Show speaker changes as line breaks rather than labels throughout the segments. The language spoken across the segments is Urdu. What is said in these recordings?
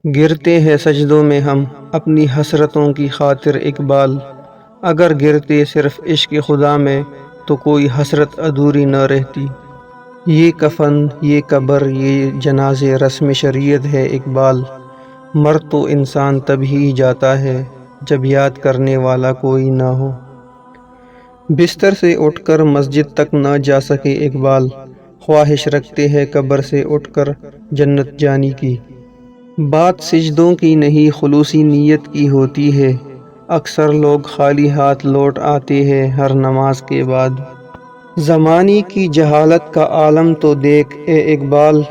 گرتے ہیں سجدوں میں ہم اپنی حسرتوں کی خاطر اقبال، اگر گرتے صرف عشق خدا میں تو کوئی حسرت ادھوری نہ رہتی۔ یہ کفن، یہ قبر، یہ جنازے رسم شریعت ہے اقبال، مر تو انسان تب ہی جاتا ہے جب یاد کرنے والا کوئی نہ ہو۔ بستر سے اٹھ کر مسجد تک نہ جا سکے اقبال، خواہش رکھتے ہیں قبر سے اٹھ کر جنت جانے کی۔ بات سجدوں کی نہیں خلوصی نیت کی ہوتی ہے، اکثر لوگ خالی ہاتھ لوٹ آتے ہیں ہر نماز کے بعد۔ زمانے کی جہالت کا عالم تو دیکھ اے اقبال،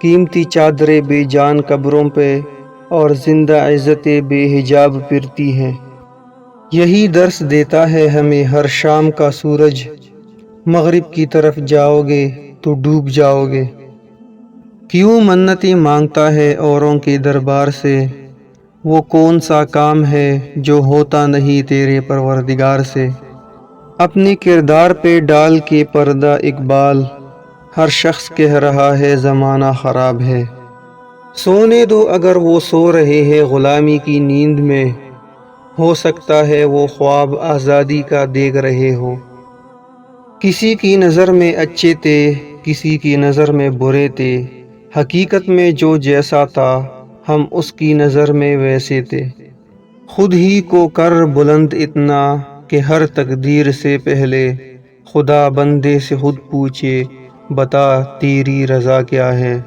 قیمتی چادریں بے جان قبروں پہ اور زندہ عزتیں بے حجاب پھرتی ہیں۔ یہی درس دیتا ہے ہمیں ہر شام کا سورج، مغرب کی طرف جاؤ گے تو ڈوب جاؤ گے۔ کیوں منتیں مانگتا ہے اوروں کے دربار سے، وہ کون سا کام ہے جو ہوتا نہیں تیرے پروردگار سے۔ اپنے کردار پہ ڈال کے پردہ اقبال، ہر شخص کہہ رہا ہے زمانہ خراب ہے۔ سونے دو اگر وہ سو رہے ہیں غلامی کی نیند میں، ہو سکتا ہے وہ خواب آزادی کا دیکھ رہے ہو۔ کسی کی نظر میں اچھے تھے، کسی کی نظر میں برے تھے، حقیقت میں جو جیسا تھا ہم اس کی نظر میں ویسے تھے۔ خود ہی کو کر بلند اتنا کہ ہر تقدیر سے پہلے خدا بندے سے خود پوچھے، بتا تیری رضا کیا ہے۔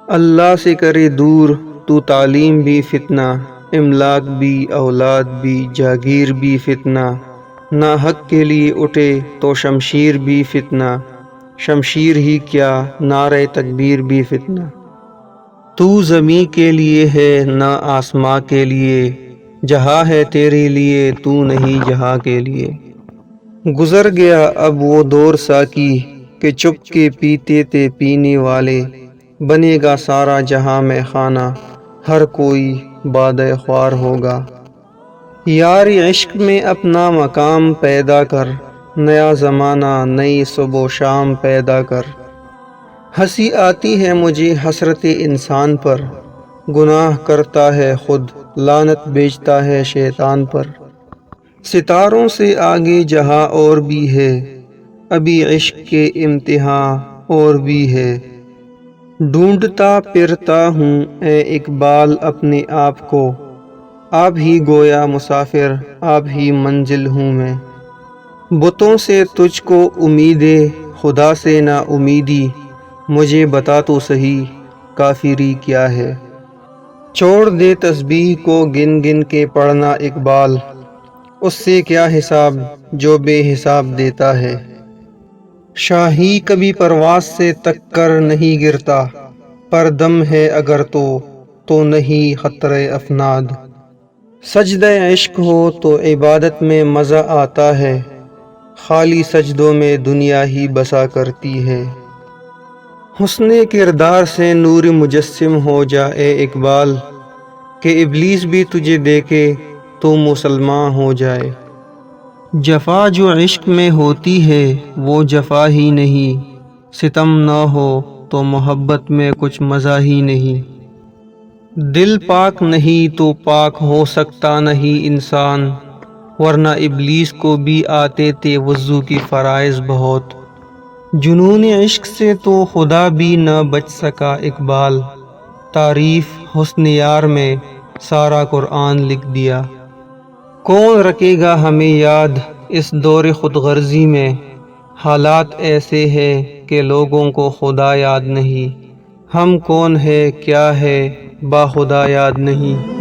اللہ سے کرے دور تو تعلیم بھی فتنہ، املاک بھی، اولاد بھی، جاگیر بھی فتنہ، نہ حق کے لیے اٹھے تو شمشیر بھی فتنہ، شمشیر ہی کیا نعرہ تکبیر بھی فتنہ۔ تو زمیں کے لیے ہے نہ آسماں کے لیے، جہاں ہے تیرے لیے تو نہیں جہاں کے لیے۔ گزر گیا اب وہ دور ساقی کہ چپ کے پیتے تھے پینے والے، بنے گا سارا جہاں میں خانہ، ہر کوئی بادۂ خوار ہوگا۔ یار عشق میں اپنا مقام پیدا کر، نیا زمانہ نئی صبح و شام پیدا کر۔ ہنسی آتی ہے مجھے حسرت انسان پر، گناہ کرتا ہے خود لعنت بھیجتا ہے شیطان پر۔ ستاروں سے آگے جہاں اور بھی ہے، ابھی عشق کے امتحان اور بھی ہے۔ ڈھونڈتا پھرتا ہوں اے اقبال اپنے آپ کو، آپ ہی گویا مسافر آپ ہی منزل ہوں میں۔ بتوں سے تجھ کو امیدیں، خدا سے نا امیدی، مجھے بتا تو سہی کافری کیا ہے۔ چھوڑ دے تسبیح کو گن گن کے پڑھنا اقبال، اس سے کیا حساب جو بے حساب دیتا ہے۔ شاہی کبھی پرواز سے تک کر نہیں گرتا، پر دم ہے اگر تو نہیں خطرے افناد۔ سجدہ عشق ہو تو عبادت میں مزہ آتا ہے، خالی سجدوں میں دنیا ہی بسا کرتی ہے۔ حسن کردار سے نور مجسم ہو جا اے اقبال، کہ ابلیس بھی تجھے دیکھے تو مسلمان ہو جائے۔ جفا جو عشق میں ہوتی ہے وہ جفا ہی نہیں، ستم نہ ہو تو محبت میں کچھ مزہ ہی نہیں۔ دل پاک نہیں تو پاک ہو سکتا نہیں انسان، ورنہ ابلیس کو بھی آتے تھے وضو کی فرائض بہت۔ جنون عشق سے تو خدا بھی نہ بچ سکا اقبال، تعریف حسن یار میں سارا قرآن لکھ دیا۔ کون رکھے گا ہمیں یاد اس دور خود غرضی میں، حالات ایسے ہیں کہ لوگوں کو خدا یاد نہیں، ہم کون ہے کیا ہے با خدا یاد نہیں۔